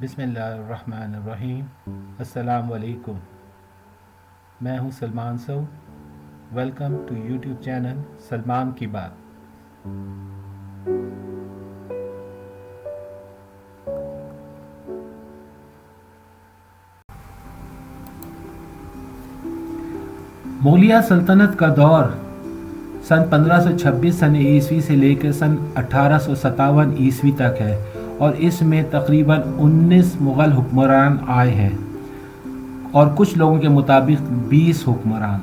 बिस्मिल्लाहिर्रहमानिर्रहीम। अस्सलाम वालेकुम। मैं हूं Salman Saud. Welcome to YouTube channel Salman की बात। मुगलिया सल्तनत का दौर सन 1526 सन ईस्वी से लेकर सन 1857 ईस्वी तक है और इसमें तकरीबन 19 मुग़ल हुक्मरान आए हैं और कुछ लोगों के मुताबिक 20 हुक्मरान।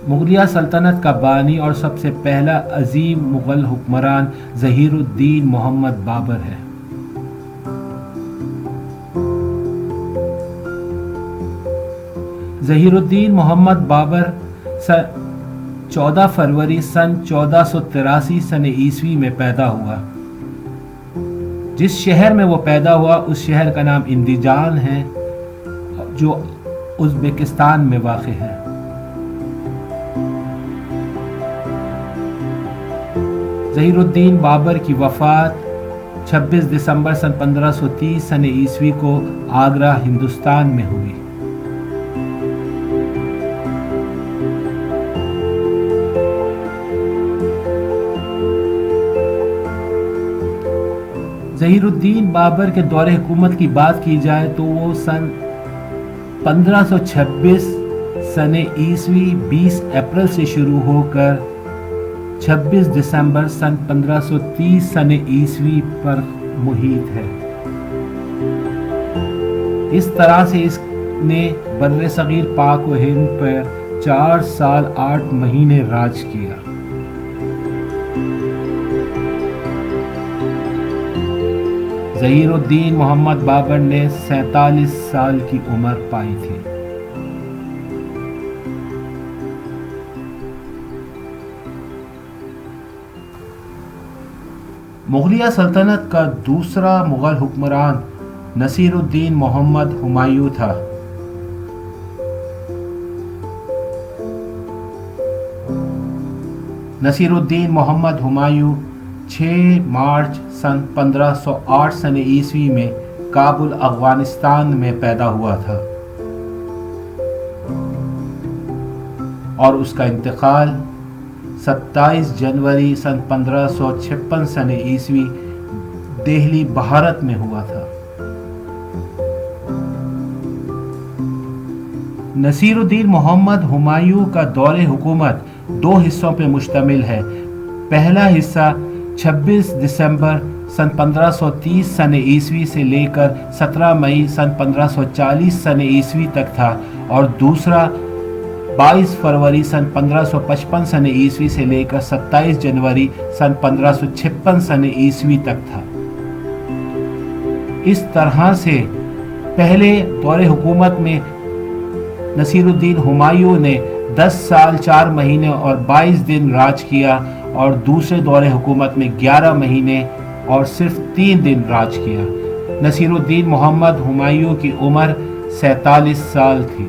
मुगलिया सल्तनत का बानी और सबसे पहला अजीम मुग़ल हुक्मरान ज़हीरुद्दीन मोहम्मद बाबर है। ज़हीरुद्दीन मोहम्मद बाबर 14 फरवरी सन 1483 सन ईस्वी में पैदा हुआ। जिस शहर में वो पैदा हुआ उस शहर का नाम इंदिजान है जो उज़्बेकिस्तान में वाक़ है। ज़हीरुद्दीन बाबर की वफ़ात 26 दिसंबर सन 1530 सन ईस्वी को आगरा हिंदुस्तान में हुई। ज़हीरुद्दीन बाबर के दौरे हुकूमत की बात की जाए तो वो सन 1526 सन ईस्वी 20 अप्रैल से शुरू होकर 26 दिसंबर सन 1530 सन ईस्वी पर मुहित है। इस तरह से इसने बर्रे सगीर पाक व हिंद पर 4 साल 8 महीने राज किया। ज़हीरुद्दीन मोहम्मद बाबर ने 47 साल की उम्र पाई थी। मुगलिया सल्तनत का दूसरा मुग़ल हुक्मरान नसीरुद्दीन मोहम्मद हुमायूं था। नसीरुद्दीन मोहम्मद हुमायूं 6 मार्च सन 1508 सन ईस्वी में काबुल अफ़गानिस्तान में पैदा हुआ था और उसका इंतकाल 27 जनवरी सन 1556 सन ईस्वी दिल्ली भारत में हुआ था। नसीरुद्दीन मोहम्मद हुमायूं का दौरे हुकूमत 2 हिस्सों पर मुश्तमिल है। पहला हिस्सा 26 दिसंबर सन 1530 सन ईस्वी से लेकर 17 मई सन 1540 सन ईस्वी तक था और दूसरा 22 फरवरी सन 1555 सन ईस्वी से लेकर 27 जनवरी सन 1556 सन ईस्वी तक था। इस तरह से पहले दौरे हुकूमत में नसीरुद्दीन हुमायूं ने 10 साल 4 महीने और 22 दिन राज किया और दूसरे दौरे हुकूमत में 11 महीने और सिर्फ 3 दिन राज किया। नसीरुद्दीन मोहम्मद हुमायूं की उम्र 47 साल थी।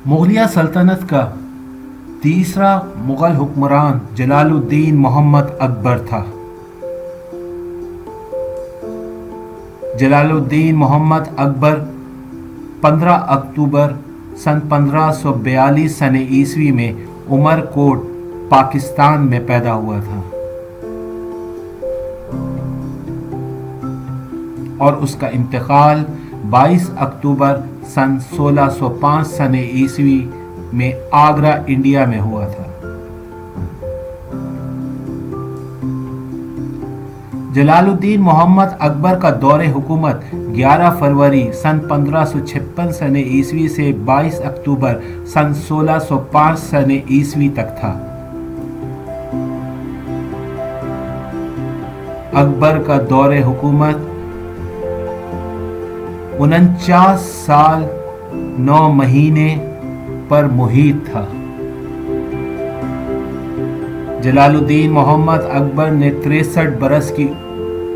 मुगलिया सल्तनत का तीसरा मुग़ल हुक्मरान जलालुद्दीन मोहम्मद अकबर था। जलालुद्दीन मोहम्मद अकबर 15 अक्टूबर सन 1542 सन ईस्वी में उमरकोट पाकिस्तान में पैदा हुआ था और उसका इंतकाल 22 अक्टूबर सन 1605 सन ईस्वी में आगरा इंडिया में हुआ था। जलालुद्दीन मोहम्मद अकबर का दौरे हुकूमत 11 फरवरी सन 1556 सन ईस्वी से 22 अक्टूबर सन 1605 सन ईस्वी तक था। अकबर का दौरे हुकूमत 49 साल 9 महीने पर मुहित था। जलालुद्दीन मोहम्मद अकबर ने 63 बरस की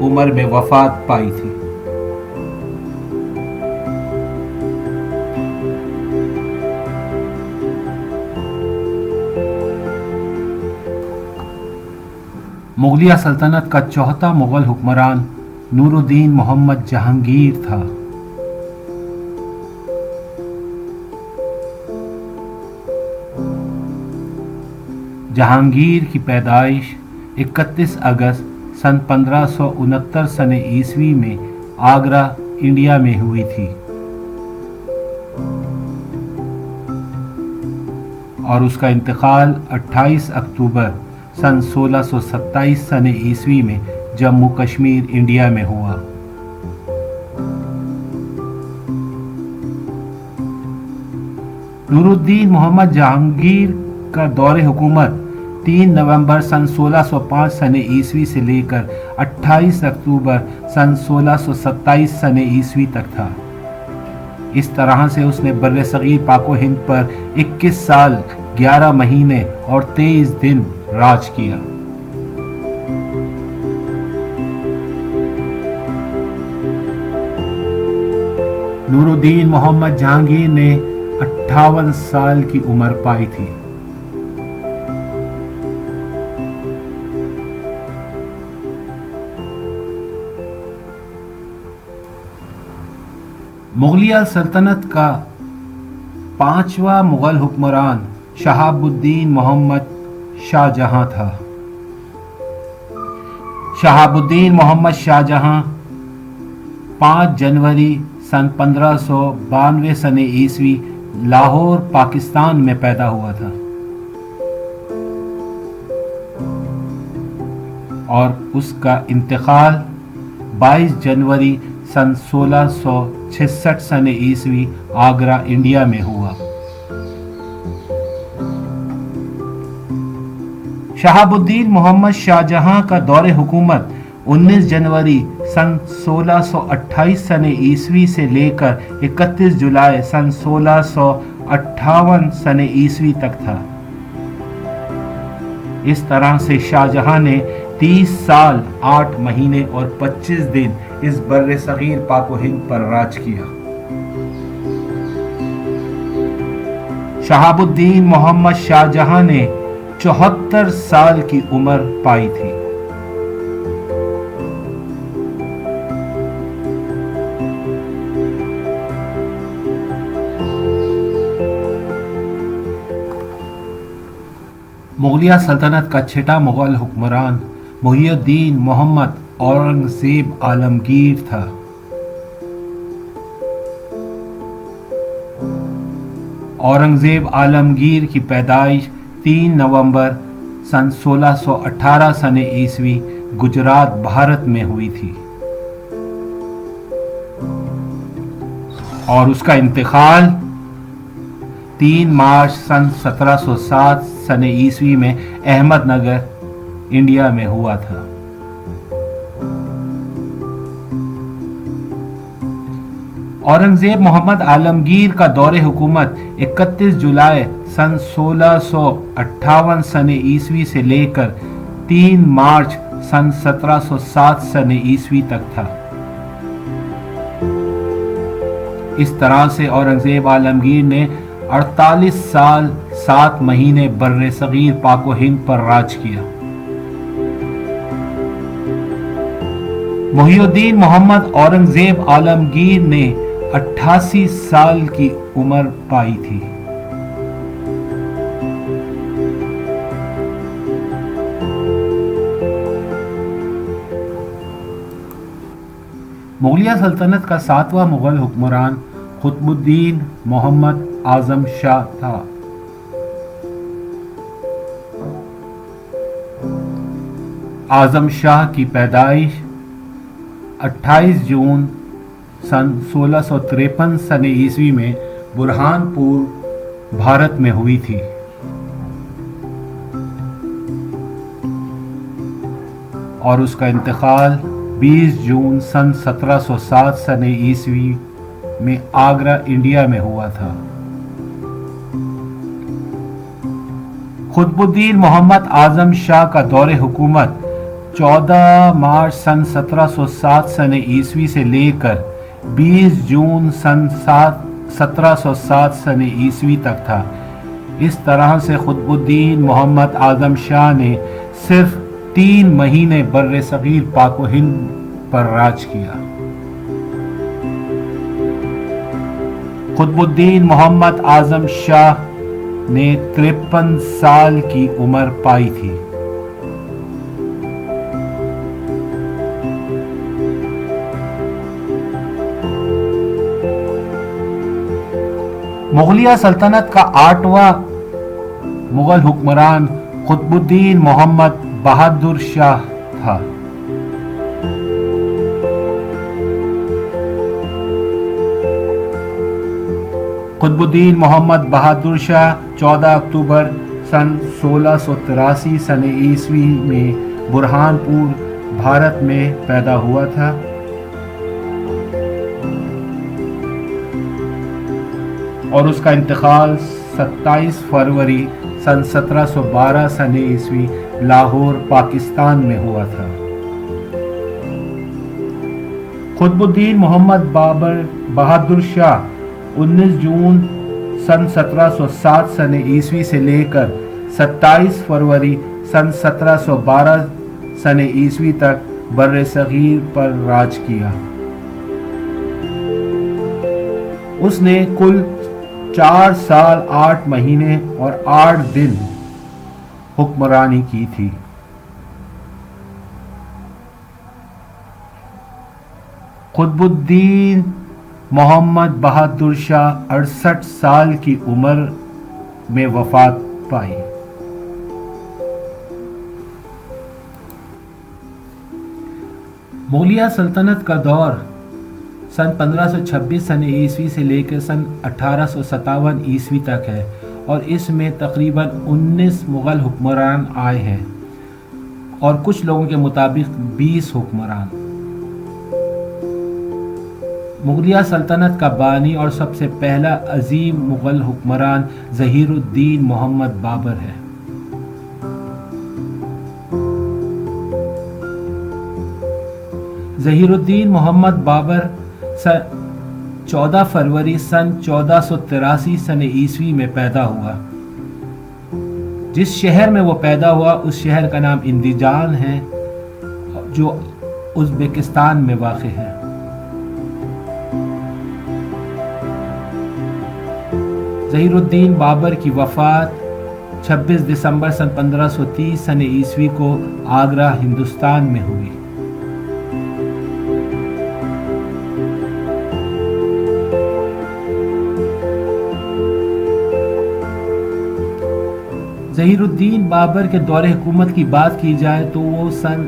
उम्र में वफात पाई थी। मुगलिया सल्तनत का चौथा मुगल हुक्मरान नूरुद्दीन मोहम्मद जहांगीर था। जहांगीर की पैदाइश 31 अगस्त सन 1569 सने ईस्वी में आगरा, इंडिया में हुई थी और उसका इंतकाल 28 अक्टूबर सन 1627 सने ईस्वी में जम्मू कश्मीर, इंडिया में हुआ। नूरुद्दीन मोहम्मद जहांगीर का दौरे हुकूमत 3 नवंबर सन 1605 सने ईस्वी से लेकर 28 अक्टूबर सन 1627 सने ईस्वी तक था। इस तरह से उसने बर्रे सगीर पाको हिंद पर 21 साल 11 महीने और 23 दिन राज किया। नूरुद्दीन मोहम्मद जहांगीर ने 58 साल की उम्र पाई थी। मुगलिया सल्तनत का 5वां मुगल हुक्मरान शहाबुद्दीन मोहम्मद शाहजहां था। शहाबुद्दीन मोहम्मद शाहजहां 5 जनवरी सन 1592 सने ईस्वी लाहौर, पाकिस्तान में पैदा हुआ था और उसका इंतकाल 22 जनवरी सन 1666 सने ईस्वी आगरा, इंडिया में हुआ। शहाबुद्दीन मोहम्मद शाहजहां का दौरे हुकूमत 19 जनवरी सन 1628 सने ईस्वी से लेकर 31 जुलाई सन 1658 सने ईस्वी तक था। इस तरह से शाहजहां ने 30 साल 8 महीने और 25 दिन इस बर्रे सगीर पाको हिंद पर राज किया। शहाबुद्दीन मोहम्मद शाहजहां ने 74 साल की उम्र पाई थी। मुगलिया सल्तनत का छठा मुगल हुक्मरान मुहियुद्दीन मोहम्मद औरंगजेब आलमगीर था। औरंगजेब आलमगीर की पैदाइश 3 नवंबर सन 1618 सने ईस्वी गुजरात, भारत में हुई थी और उसका इंतकाल 3 मार्च सन 1707 सने ईस्वी में अहमदनगर, इंडिया में हुआ था। औरंगजेब मोहम्मद आलमगीर का दौरे हुकूमत 31 जुलाई सन 1658 सने ईस्वी से लेकर 3 मार्च सन 1707 सने ईस्वी तक था। इस तरह से औरंगजेब आलमगीर ने 48 साल 7 महीने बर्रे सगीर पाको हिंद पर राज किया। मुहियुद्दीन मोहम्मद औरंगजेब आलमगीर ने 88 साल की उम्र पाई थी। मुगलिया सल्तनत का 7वां मुगल हुक्मरान कुतुबुद्दीन मोहम्मद आजम शाह था। आजम शाह की पैदाइश 28 जून सन 1653 सने ईस्वी में बुरहानपुर, भारत में हुई थी और उसका इंतकाल 20 जून सन 1707 सने ईस्वी में आगरा, इंडिया में हुआ था। कुतुबुद्दीन मोहम्मद आजम शाह का दौरे हुकूमत 14 मार्च सन 1707 सन ईस्वी से लेकर 20 जून सन 1707 सन ईस्वी तक था। इस तरह से कुतुबुद्दीन मोहम्मद आजम शाह ने सिर्फ 3 महीने बर्रे सगीर पाक व हिंद पर राज किया। कुतुबुद्दीन मोहम्मद आजम शाह ने 53 साल की उम्र पाई थी। मुगलिया सल्तनत का 8वां मुगल हुक्मरान कुतुबुद्दीन मोहम्मद बहादुर शाह था। कुतुबुद्दीन मोहम्मद बहादुर शाह 14 अक्टूबर सन 1683 सन ईस्वी में बुरहानपुर भारत में पैदा हुआ था। और उसका इंतकाल 27 फरवरी सन 1712 सन ईस्वी लाहौर पाकिस्तान में हुआ था। कुतुबुद्दीन मोहम्मद बहादुर शाह 19 जून सन 1707 सन ईस्वी से लेकर 27 फरवरी सन 1712 सन ईस्वी तक बर्रे सगीर पर राज किया। उसने कुल 4 साल 8 महीने और 8 दिन हुक्मरानी की थी। कुतुबुद्दीन मोहम्मद बहादुर शाह 68 साल की उम्र में वफात पाई। मुगलिया सल्तनत का दौर सन 1526 सन ईस्वी से लेकर सन 1857 ईस्वी तक है और इसमें तकरीबन 19 मुग़ल हुक्मरान आए हैं और कुछ लोगों के मुताबिक 20 हुक्मरान। मुगलिया सल्तनत का बानी और सबसे पहला अजीम मुग़ल हुक्मरान ज़हीरुद्दीन मोहम्मद बाबर है। ज़हीरुद्दीन मोहम्मद बाबर 14 फरवरी सन 1483 सन ईस्वी में पैदा हुआ। जिस शहर में वो पैदा हुआ उस शहर का नाम इंदिजान है जो उज़्बेकिस्तान में वाक़ है। ज़हीरुद्दीन बाबर की वफ़ात 26 दिसंबर सन 1530 सन ईस्वी को आगरा हिंदुस्तान में हुई। ज़हीरुद्दीन बाबर के दौरे हुकूमत की बात की जाए तो वो सन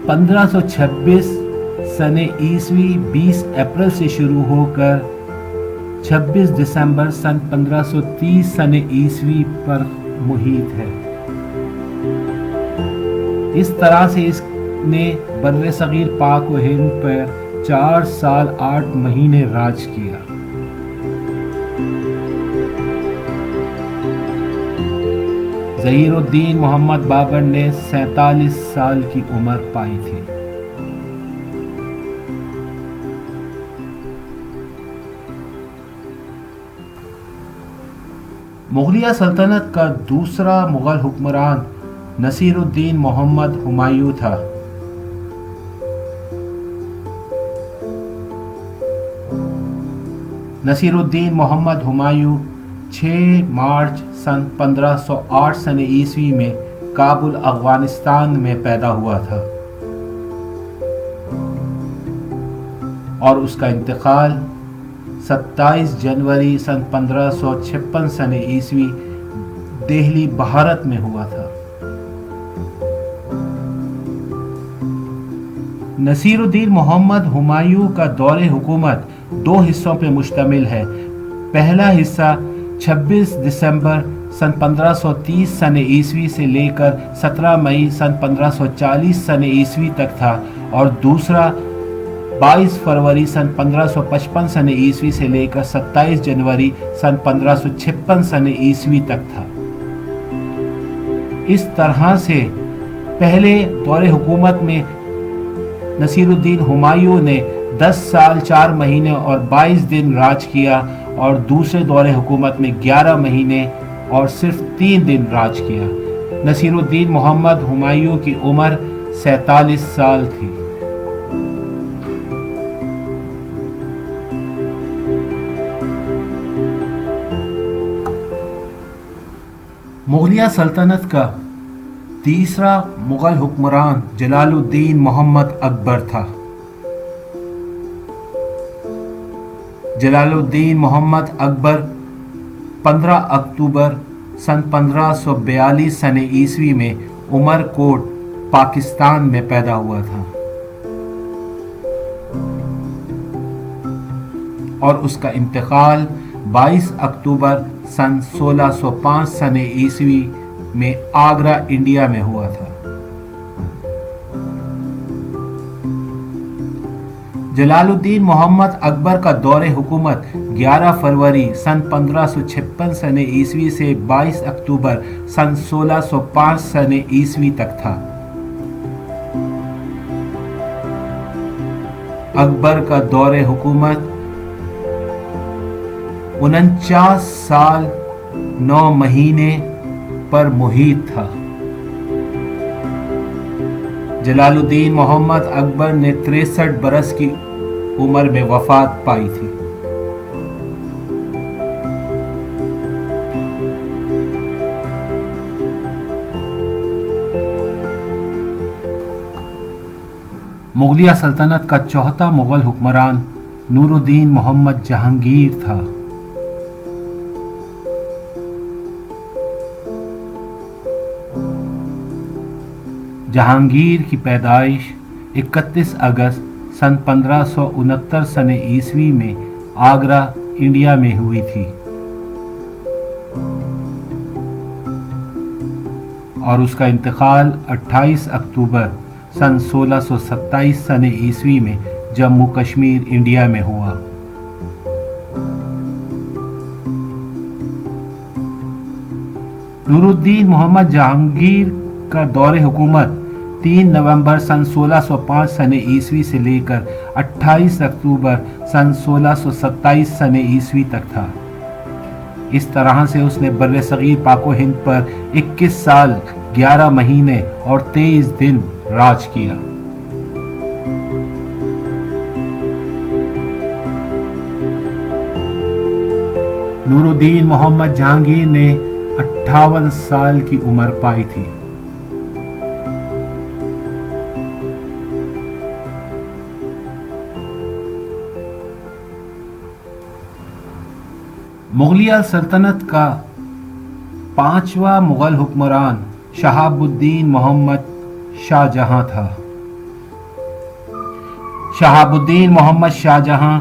1526 सन ईस्वी 20 अप्रैल से शुरू होकर 26 दिसंबर सन 1530 सन ईस्वी पर मुहित है। इस तरह से इसने बर्रे सगीर पाक व हिंद पर 4 साल 8 महीने राज किया। ज़हीरुद्दीन मोहम्मद बाबर ने 47 साल की उम्र पाई थी। मुगलिया सल्तनत का दूसरा मुगल हुक्मरान नसीरुद्दीन मोहम्मद हुमायूं था। नसीरुद्दीन मोहम्मद हुमायूं 6 मार्च सन 1508 सन ईस्वी में काबुल अफगानिस्तान में पैदा हुआ था और उसका इंतकाल 27 जनवरी सन 1556 सन ईस्वी दिल्ली भारत में हुआ था। नसीरुद्दीन मोहम्मद हुमायूं का दौरे हुकूमत 2 हिस्सों पर मुश्तमिल है। पहला हिस्सा 26 दिसंबर सन 1530 सन ईस्वी से लेकर 17 मई सन 1540 सन ईस्वी तक था और दूसरा 22 फरवरी सन 1555 सन ईस्वी से लेकर 27 जनवरी सन 1556 सन ईस्वी तक था। इस तरह से पहले दौरे हुकूमत में नसीरुद्दीन हुमायूं ने 10 साल 4 महीने और 22 दिन राज किया और दूसरे दौरे हुकूमत में 11 महीने और सिर्फ 3 दिन राज किया। नसीरुद्दीन मोहम्मद हुमायूं की उम्र 47 साल थी। मुगलिया सल्तनत का तीसरा मुगल हुक्मरान जलालुद्दीन मोहम्मद अकबर था। जलालुद्दीन मोहम्मद अकबर 15 अक्टूबर सन 1542 सने ईस्वी में उमरकोट पाकिस्तान में पैदा हुआ था और उसका इंतकाल 22 अक्टूबर सन 1605 सने ईस्वी में आगरा इंडिया में हुआ था। जलालुद्दीन मोहम्मद अकबर का दौरे हुकूमत 11 फरवरी सन 1556 सने ईस्वी से 22 अक्टूबर सन 1605 सने ईस्वी तक था। अकबर का दौरे हुकूमत 49 साल 9 महीने पर मुहित था। जलालुद्दीन मोहम्मद अकबर ने 63 बरस की उम्र में वफात पाई थी। मुगलिया सल्तनत का चौथा मुगल हुक्मरान नूरुद्दीन मोहम्मद जहांगीर था। जहांगीर की पैदाइश 31 अगस्त सन 1569 सने ईस्वी में आगरा इंडिया में हुई थी और उसका इंतकाल 28 अक्टूबर सन 1627 सने ईस्वी में जम्मू कश्मीर इंडिया में हुआ। नूरुद्दीन मोहम्मद जहांगीर का दौरे हुकूमत 3 नवंबर सन 1605 सने ईस्वी से लेकर 28 अक्टूबर सन 1627 सने ईस्वी तक था। इस तरह से उसने बर्रे सगीर पाको हिंद पर 21 साल 11 महीने और 23 दिन राज किया। नूरुद्दीन मोहम्मद जहांगीर ने 58 साल की उम्र पाई थी। मुगलिया सल्तनत का 5वां मुगल हुक्मरान शहाबुद्दीन मोहम्मद शाहजहां था। शहाबुद्दीन मोहम्मद शाहजहां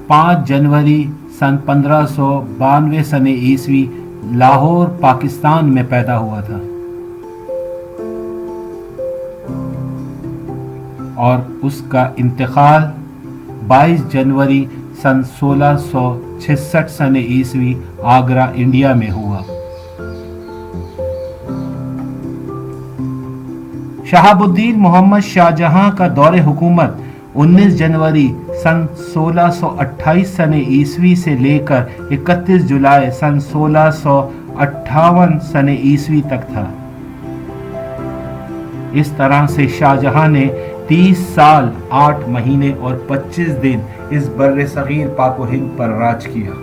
5 जनवरी सन 1592 सने ईस्वी लाहौर पाकिस्तान में पैदा हुआ था और उसका इंतकाल 22 जनवरी सन 1666 सने ईस्वी आगरा इंडिया में हुआ। शहाबुद्दीन मोहम्मद शाहजहां का दौरे हुकूमत 19 जनवरी सन 1628 सने ईस्वी से लेकर 31 जुलाई सन 1658 सने ईस्वी तक था। इस तरह से शाहजहां ने 30 साल 8 महीने और 25 दिन इस बर्रे सगीर पाको हिंद पर राज किया।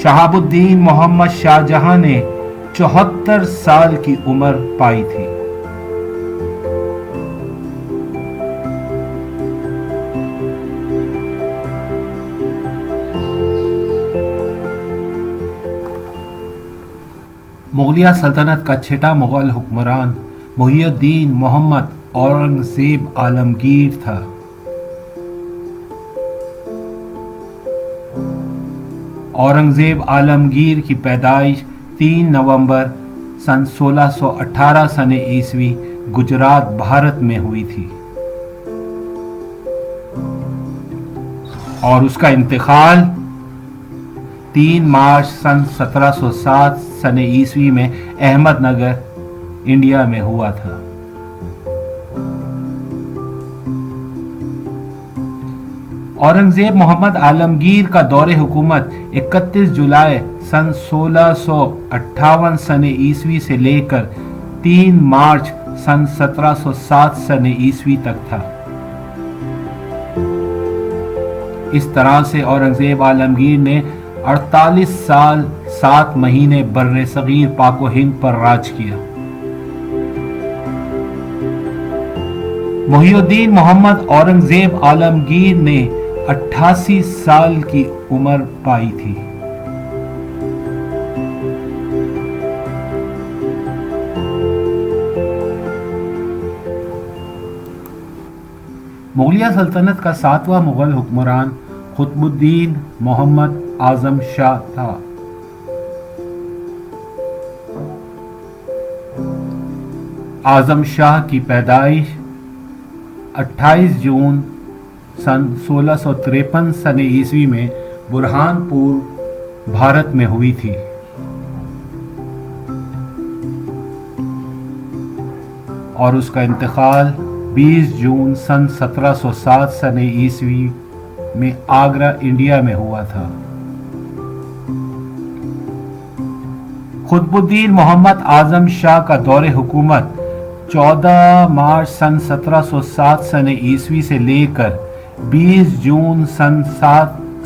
शहाबुद्दीन मोहम्मद शाहजहां ने 74 साल की उम्र पाई थी। मुगलिया सल्तनत का छठा मुगल हुक्मरान मुहियुद्दीन मोहम्मद औरंगजेब आलमगीर था। औरंगजेब आलमगीर की पैदाइश 3 नवंबर सन 1618 सने ईस्वी गुजरात भारत में हुई थी और उसका इंतकाल 3 मार्च सन 1707 सन ईस्वी में अहमदनगर इंडिया में हुआ था। औरंगजेब मोहम्मद आलमगीर का दौरे हुकूमत 31 जुलाई सन 1658 सन ईस्वी से लेकर 3 मार्च सन 1707 सन ईस्वी तक था। इस तरह से औरंगजेब आलमगीर ने 48 साल 7 महीने बर्रे सगीर पाको हिंद पर राज किया। मुहिउद्दीन मोहम्मद औरंगजेब आलमगीर ने 88 साल की उम्र पाई थी। मुगलिया सल्तनत का 7वां मुगल हुक्मरान कुतुबुद्दीन मोहम्मद आजम शाह था। आजम शाह की पैदाइश 28 जून सन 1653 सन ईस्वी में बुरहानपुर भारत में हुई थी। और उसका इंतकाल 20 जून सन 1707 सन ईस्वी में आगरा इंडिया में हुआ था। कुतुबुद्दीन मोहम्मद आजम शाह का दौरे हुकूमत 14 मार्च सन 1707 सन ईस्वी से लेकर 20 जून सन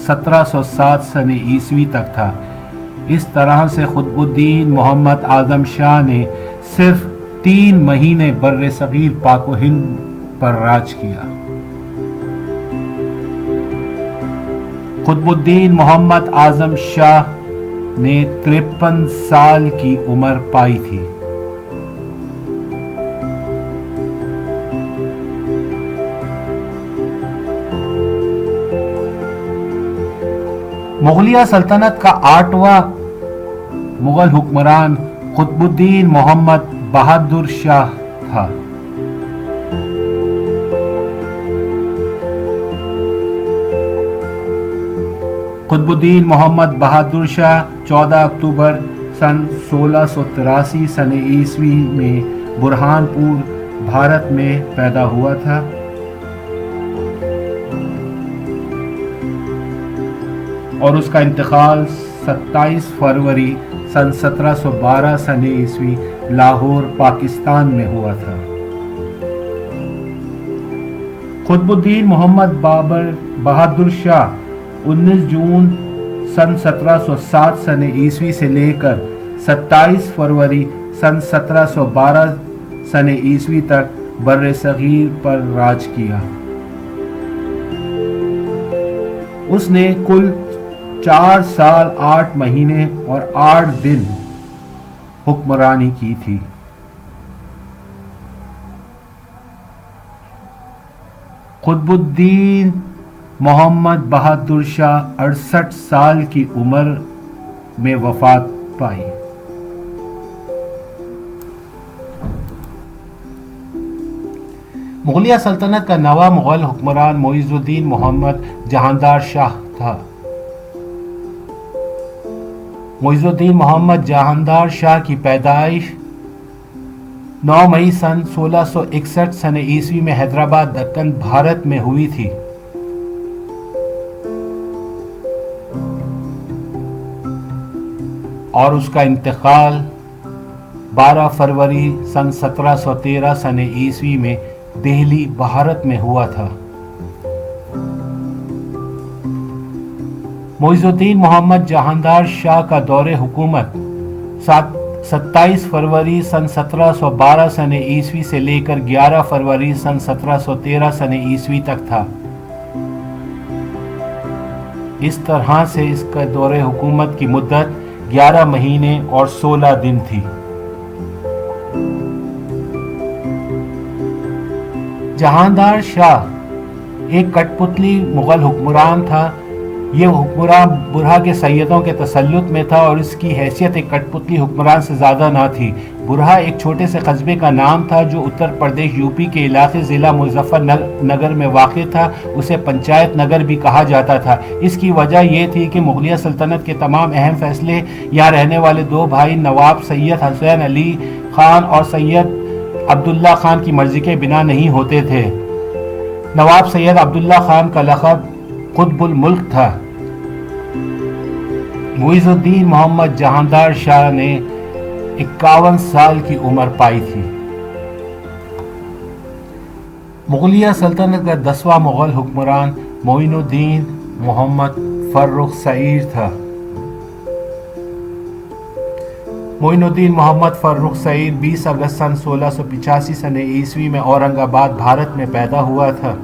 1707 सन ईस्वी तक था। इस तरह से कुतुबुद्दीन मोहम्मद आजम शाह ने सिर्फ 3 महीने बर्रे सगीर पाको हिंद पर राज किया। कुतुबुद्दीन मोहम्मद आजम शाह ने 53 साल की उम्र पाई थी। मुगलिया सल्तनत का 8वां मुगल हुक्मरान कुतुबुद्दीन मोहम्मद बहादुर शाह था। कुतुबुद्दीन मोहम्मद बहादुर शाह 14 अक्टूबर सन 1683 सन ईस्वी में बुरहानपुर भारत में पैदा हुआ था। और उसका इंतकाल 27 फरवरी सन 1712 सन ईस्वी लाहौर पाकिस्तान में हुआ था। कुतुबुद्दीन मोहम्मद बहादुर शाह 19 जून सन 1707 सन ईस्वी से लेकर 27 फरवरी सन 1712 सन ईस्वी तक बर्रे सगीर पर राज किया। उसने कुल 4 साल 8 महीने और 8 दिन हुक्मरानी की थी। कुतुबुद्दीन मोहम्मद बहादुर शाह 68 साल की उम्र में वफात पाई। मुगलिया सल्तनत का 9वां मुगल हुक्मरान मुइजुद्दीन मोहम्मद जहांदार शाह था। मुइजुद्दीन मोहम्मद जहांदार शाह की पैदाइश 9 मई सन 1661 सन ईस्वी में हैदराबाद दक्कन भारत में हुई थी। और उसका इंतकाल 12 फरवरी सन 1713 सन ईस्वी में दिल्ली भारत में हुआ था। मुइजुद्दीन मोहम्मद जहांदार शाह का दौरे हुकूमत 27 फरवरी सन 1712 सन ईस्वी से लेकर 11 फरवरी सन 1713 सन ईस्वी तक था। इस तरह से इसका दौरे हुकूमत की मुद्दत 11 महीने और 16 दिन थी। जहांदार शाह एक कठपुतली मुगल हुक्मरान था। ये हुक्मरान बुरहा के सैयदों के तसल्लुत में था और इसकी हैसियत एक कठपुतली हुक्मरान से ज़्यादा ना थी। برہا ایک چھوٹے سے قصبے کا نام تھا جو اتر پردیش یوپی کے علاقے ضلع مظفر نگر میں واقع تھا. اسے پنچایت نگر بھی کہا جاتا تھا. اس کی وجہ یہ تھی کہ مغلیہ سلطنت کے تمام اہم فیصلے یہاں رہنے والے دو بھائی نواب سید حسین علی خان اور سید عبداللہ خان کی مرضی کے بنا نہیں ہوتے تھے. نواب سید عبداللہ خان کا لقب قطب الملک تھا. معیز الدین محمد جہاندار شاہ نے 51 سال کی عمر پائی تھی. مغلیہ سلطنت کا 10واں مغل حکمران معین الدین محمد فرخ سعیر تھا. معین الدین محمد فرخ سعیر 20 اگست سن 1685 سن عیسوی میں اورنگ آباد بھارت میں پیدا ہوا تھا.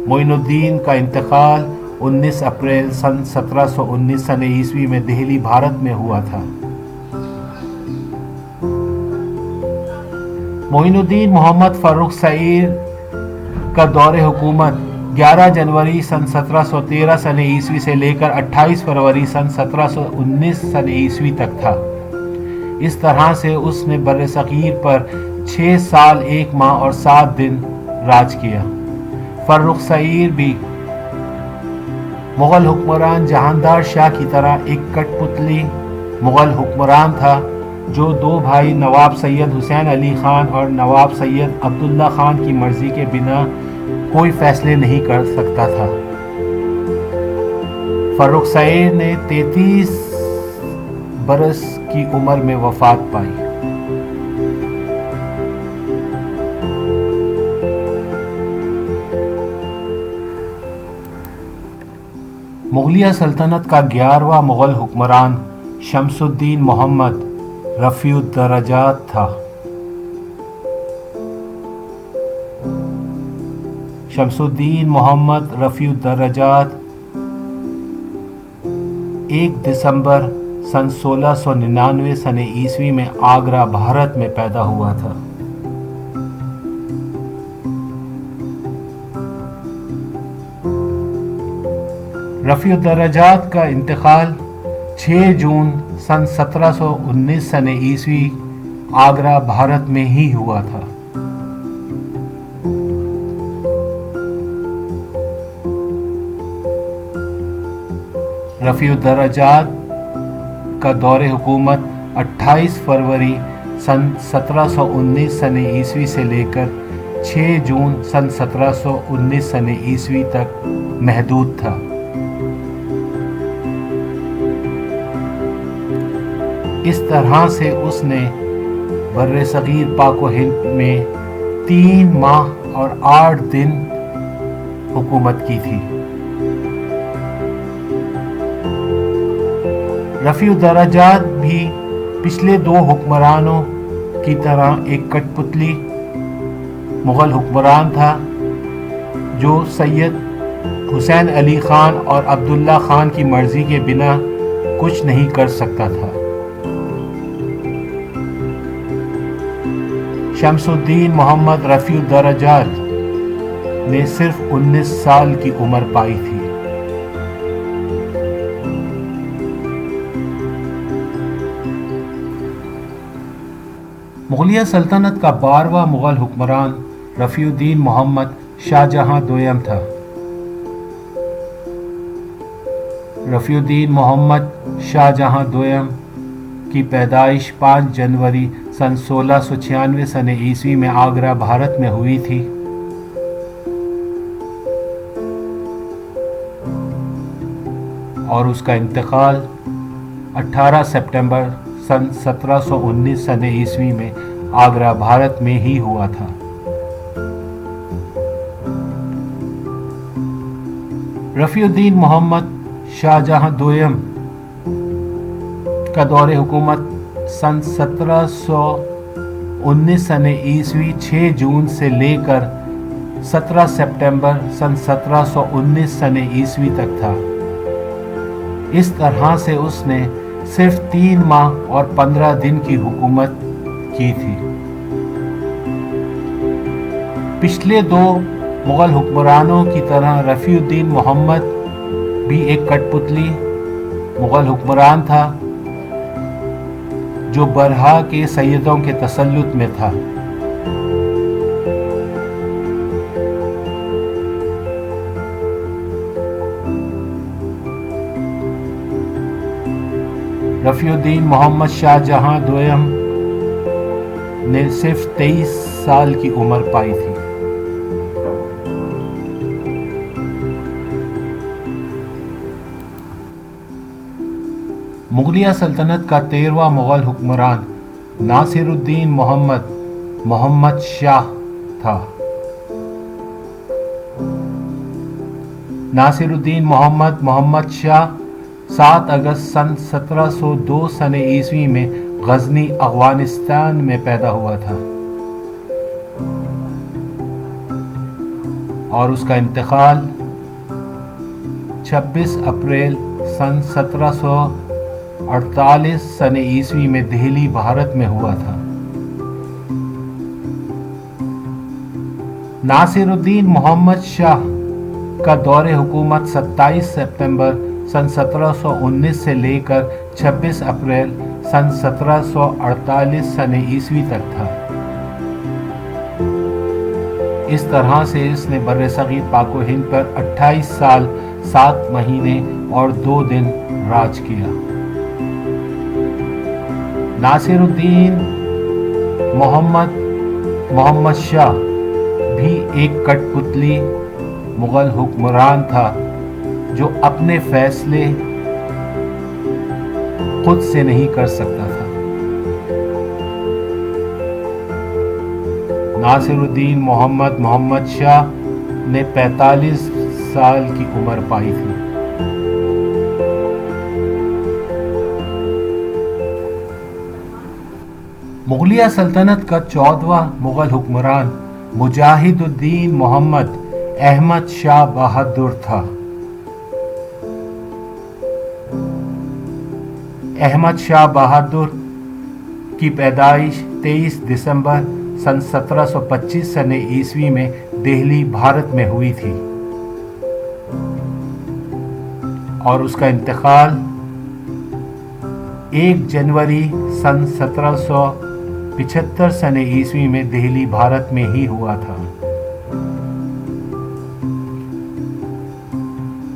معین الدین کا انتقال 19 اپریل سن 1719 سن عیسوی میں دہلی بھارت میں ہوا تھا. معین الدین محمد فرخ سعیر کا دور حکومت 11 جنوری سن 1713 سن عیسوی سے لے کر 28 فروری سن 1719 سن عیسوی تک تھا. اس طرح سے اس نے بر صغیر پر 6 سال 1 ماہ اور 7 دن راج کیا. فرخ سعیر بھی مغل حکمران جہاندار شاہ کی طرح ایک کٹ پتلی مغل حکمران تھا جو دو بھائی نواب سید حسین علی خان اور نواب سید عبداللہ خان کی مرضی کے بنا کوئی فیصلے نہیں کر سکتا تھا. فرخ سعیر نے 33 برس کی عمر میں وفات پائی. مغلیہ سلطنت کا 11واں مغل حکمران شمس الدین محمد رفیع الدرجات تھا. شمس الدین محمد رفیع الدرجات 1 دسمبر سن 1699 سن عیسوی میں آگرہ بھارت میں پیدا ہوا تھا. رفیع الدرجات کا انتقال 6 جون سن 1719 سن عیسوی آگرہ بھارت میں ہی ہوا تھا. رفیع الدرجات کا دور حکومت 28 فروری سن 1719 سن عیسوی سے لے کر 6 جون سن 1719 سن عیسوی تک محدود تھا. اس طرح سے اس نے بر صغیر پاک و ہند میں 3 ماہ اور 8 دن حکومت کی تھی. رفیع الدرجات بھی پچھلے 2 حکمرانوں کی طرح ایک کٹ پتلی مغل حکمران تھا جو سید حسین علی خان اور عبداللہ خان کی مرضی کے بنا کچھ نہیں کر سکتا تھا. شمس الدین محمد رفیع الدرجات نے صرف 19 سال کی عمر پائی تھی. مغلیہ سلطنت کا 12واں مغل حکمران رفیع الدین محمد شاہ جہاں دوئم تھا. رفیع الدین محمد شاہ جہاں دوئم کی پیدائش 5 جنوری سن 1696 سن عیسوی میں آگرہ بھارت میں ہوئی تھی. اور اس کا انتقال 18 سپٹمبر سن 1719 سن عیسوی میں آگرہ بھارت میں ہی ہوا تھا. رفیع الدین محمد شاہ جہاں دوئم کا دور حکومت سن 1719 سن عیسوی 6 جون سے لے کر 17 سپٹمبر سن 1719 سن عیسوی تک تھا. اس طرح سے اس نے صرف 3 ماہ اور 15 دن کی حکومت کی تھی. پچھلے 2 مغل حکمرانوں کی طرح رفیع الدین محمد بھی ایک کٹ پتلی مغل حکمران تھا جو برہا کے سیدوں کے تسلط میں تھا۔ رفیع الدین محمد شاہ جہاں دوئم نے صرف 23 سال کی عمر پائی تھی۔ مغلیہ سلطنت کا 13واں مغل حکمران ناصر الدین محمد شاہ تھا۔ ناصر الدین محمد شاہ 7 اگست سن 1702 سنہ عیسوی میں غزنی افغانستان میں پیدا ہوا تھا اور اس کا انتقال 26 اپریل سن 1748 سنہ عیسوی میں دہلی بھارت میں ہوا تھا۔ ناصر الدین محمد شاہ کا دور حکومت 27 سپتمبر سن 1719 سے لے کر 26 اپریل سن 1748 سنہ عیسوی تک تھا۔ اس طرح سے اس نے برصغیر پاک و ہند پر 28 سال 7 مہینے اور 2 دن راج کیا۔ ناصر الدین محمد شاہ بھی ایک کٹ پتلی مغل حکمران تھا جو اپنے فیصلے خود سے نہیں کر سکتا تھا۔ ناصر الدین محمد شاہ نے 45 سال کی عمر پائی تھی۔ مغلیہ سلطنت کا 14واں مغل حکمران مجاہد الدین محمد احمد شاہ بہادر تھا۔ احمد شاہ بہادر کی پیدائش 23 دسمبر سن 1725 سنہ عیسوی میں دہلی بھارت میں ہوئی تھی اور اس کا انتقال 1 جنوری سن 1775 سنہ عیسوی میں دہلی بھارت میں ہی ہوا تھا۔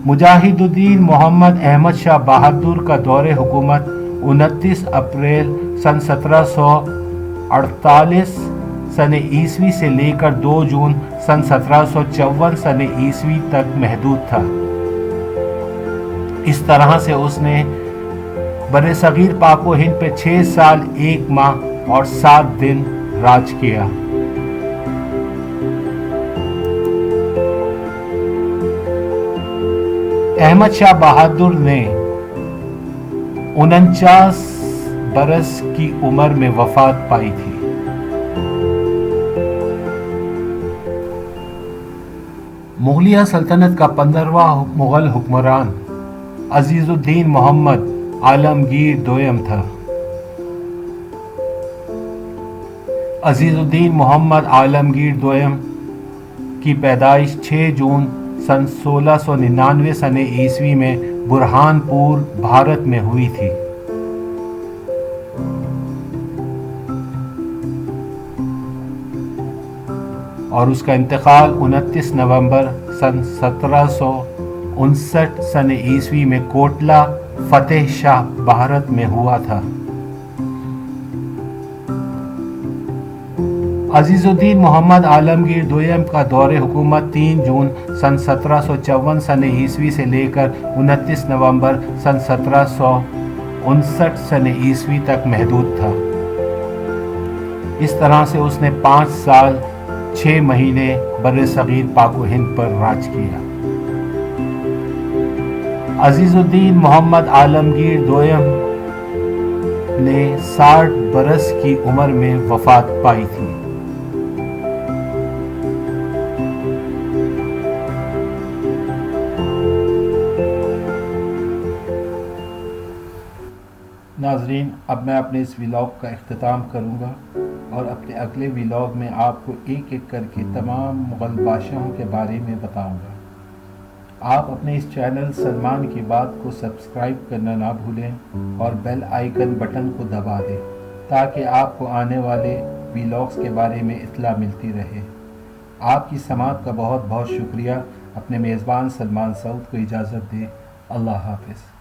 مجاہد الدین محمد احمد شاہ بہادر کا دور حکومت 29 اپریل سن 1748 سنہ عیسوی سے لے کر 2 جون سن 1754 سنہ عیسوی تک محدود تھا۔ اس طرح سے اس نے برصغیر پاک و ہند پہ 6 سال 1 ماہ اور 7 دن راج کیا۔ احمد شاہ بہادر نے 49 برس کی عمر میں وفات پائی تھی۔ مغلیہ سلطنت کا 15واں مغل حکمران عزیز الدین محمد عالمگیر دوئم تھا۔ عزیز الدین محمد عالمگیر دوئم کی پیدائش 6 جون سن 1699 سنہ عیسوی میں برہان پور بھارت میں ہوئی تھی۔ اور اس کا انتقال 29 نومبر سن 1759 سنہ عیسوی میں کوٹلہ فتح شاہ بھارت میں ہوا تھا۔ عزیز الدین محمد عالمگیر دوئم کا دور حکومت 3 جون سن 1754 سنہ عیسوی سے لے کر 29 نومبر سن 1759 سنہ عیسوی تک محدود تھا۔ اس طرح سے اس نے 5 سال 6 مہینے برصغیر پاک و ہند پر راج کیا۔ عزیز الدین محمد عالمگیر دوئم نے 60 برس کی عمر میں وفات پائی تھی۔ ناظرین، اب میں اپنے اس ولاگ کا اختتام کروں گا اور اپنے اگلے ولاگ میں آپ کو ایک ایک کر کے تمام مغل بادشاہوں کے بارے میں بتاؤں گا۔ آپ اپنے اس چینل سلمان کی بات کو سبسکرائب کرنا نہ بھولیں اور بیل آئیکن بٹن کو دبا دیں۔ تاکہ آپ کو آنے والے ویلاگس کے بارے میں اطلاع ملتی رہے۔ آپ کی سماعت کا بہت بہت شکریہ۔ اپنے میزبان سلمان سعود کو اجازت دیں۔ اللہ حافظ۔